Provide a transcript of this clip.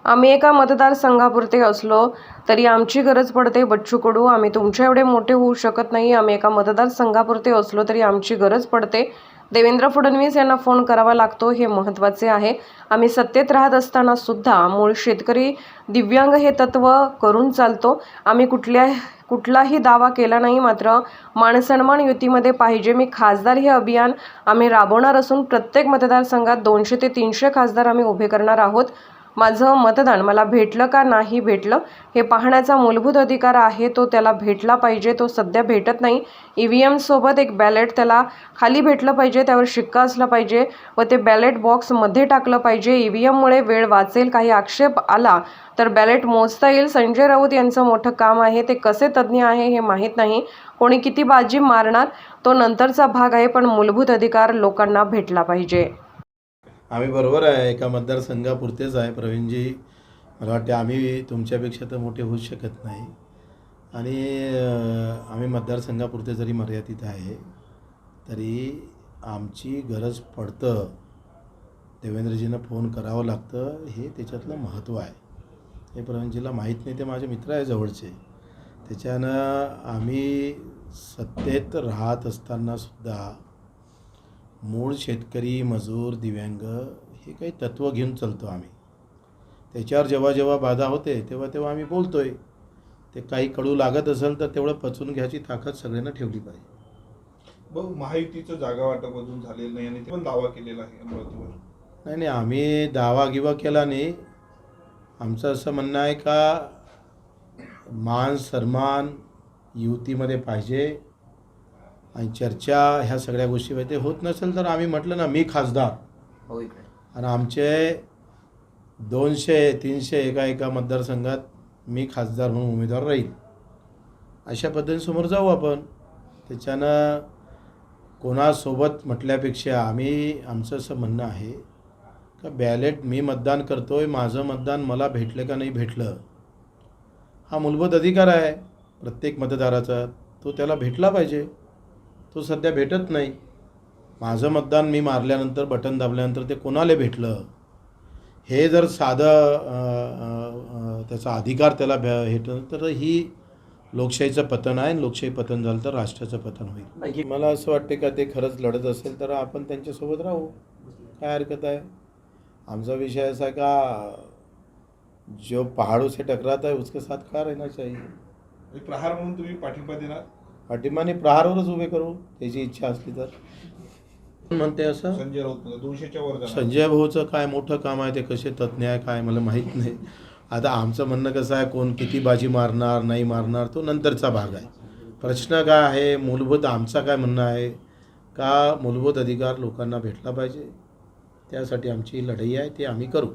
आम्ही एका मतदारसंघापुरते असलो तरी आमची गरज पडते. बच्चू कडू, आम्ही तुमच्या एवढे मोठे होऊ शकत नाही. आम्ही एका मतदारसंघापुरते असलो तरी आमची गरज पडते. देवेंद्र फडणवीस यांना फोन करावा लागतो, हे महत्त्वाचे आहे. आम्ही सत्तेत राहत असताना सुद्धा मूळ शेतकरी दिव्यांग हे तत्व करून चालतो. आम्ही कुठलाही दावा केला नाही, मात्र मानसन्मान युतीमध्ये पाहिजे. मी खासदार हे अभियान आम्ही राबवणार असून प्रत्येक मतदारसंघात 200 ते 300 खासदार आम्ही उभे करणार आहोत. माझं मतदान मला भेटलं का नाही भेटलं हे पाहण्याचा मूलभूत अधिकार आहे, तो त्याला भेटला पाहिजे. तो सध्या भेटत नाही. EVM सोबत एक बॅलेट त्याला खाली भेटलं पाहिजे, त्यावर शिक्का असला पाहिजे व ते बॅलेट बॉक्समध्ये टाकलं पाहिजे. EVMमुळे वेळ वाचेल. काही आक्षेप आला तर बॅलेट मोजता येईल. संजय राऊत यांचं मोठं काम आहे, ते कसे तज्ज्ञ आहे हे माहीत नाही. कोणी किती बाजी मारणार तो नंतरचा भाग आहे, पण मूलभूत अधिकार लोकांना भेटला पाहिजे. आम्ही बरोबर आहे, एका मतदारसंघापुरतेच आहे प्रवीणजी. मला वाटते आम्ही तुमच्यापेक्षा तर मोठे होऊ शकत नाही आणि आम्ही मतदारसंघापुरते जरी मर्यादित आहे तरी आमची गरज पडतं. देवेंद्रजींना फोन करावं लागतं, हे त्याच्यातलं महत्त्व आहे. हे प्रवीणजीला माहीत नाही, ते माझे मित्र आहे जवळचे. त्याच्यानं आम्ही सत्तेत राहत असतानासुद्धा मूळ शेतकरी, मजूर, दिव्यांग हे काही तत्त्व घेऊन चालतो आम्ही. त्याच्यावर जेव्हा जेव्हा बाधा होते तेव्हा आम्ही बोलतो आहे. ते काही कडू लागत असेल तर तेवढं पचवून घ्यायची ताकद सगळ्यांना ठेवली पाहिजे. बघ, महायुतीचं जागा वाटप अजून झालेलं नाही आणि ते पण दावा केलेला आहे अमरावतीवर. नाही, आम्ही दावा गिवा केला नाही. आमचं असं म्हणणं आहे का मान सन्मान युतीमध्ये पाहिजे आणि चर्चा ह्या सगळ्या गोष्टी होत नसेल तर आम्ही म्हटलं ना, मी खासदार आणि आमचे 200-300 एका मतदारसंघात मी खासदार म्हणून उमेदवार राहील, अशा पद्धतीने समोर जाऊ आपण. त्याच्यानं कोणासोबत म्हटल्यापेक्षा आमचं असं म्हणणं आहे का बॅलेट मी मतदान करतोय, माझं मतदान मला भेटलं का नाही भेटलं हा मूलभूत अधिकार आहे प्रत्येक मतदाराचा, तो त्याला भेटला पाहिजे. तो सध्या भेटत नाही. माझं मतदान मी मारल्यानंतर, बटन दाबल्यानंतर ते कोणाला भेटलं हे जर साधं त्याचा अधिकार त्याला भेटलं तर ही लोकशाहीचं पतन आहे. लोकशाही पतन झालं तर राष्ट्राचं पतन होईल. मला असं वाटते का ते खरंच लढत असेल तर आपण त्यांच्यासोबत राहू, काय हरकत आहे. आमचा विषय असा आहे का जो पहाड़ों से टकराता है उसके साथ खड़ा रहना चाहिए. प्रहार म्हणून तुम्ही पाठिंबा देणार? पाठिंबाने प्रहारवरच उभे करू त्याची इच्छा असली तर. म्हणते असं संजय राऊत 200च्या वर. संजय भाऊचं काय मोठं काम आहे, ते कसे तज्ज्ञ आहे काय मला माहीत नाही. आता आमचं म्हणणं कसं आहे, कोण किती बाजी मारणार नाही मारणार तो नंतरचा भाग आहे. प्रश्न काय आहे मूलभूत, आमचा काय म्हणणं आहे का मूलभूत अधिकार लोकांना भेटला पाहिजे. त्यासाठी आमची लढाई आहे, ते आम्ही करू.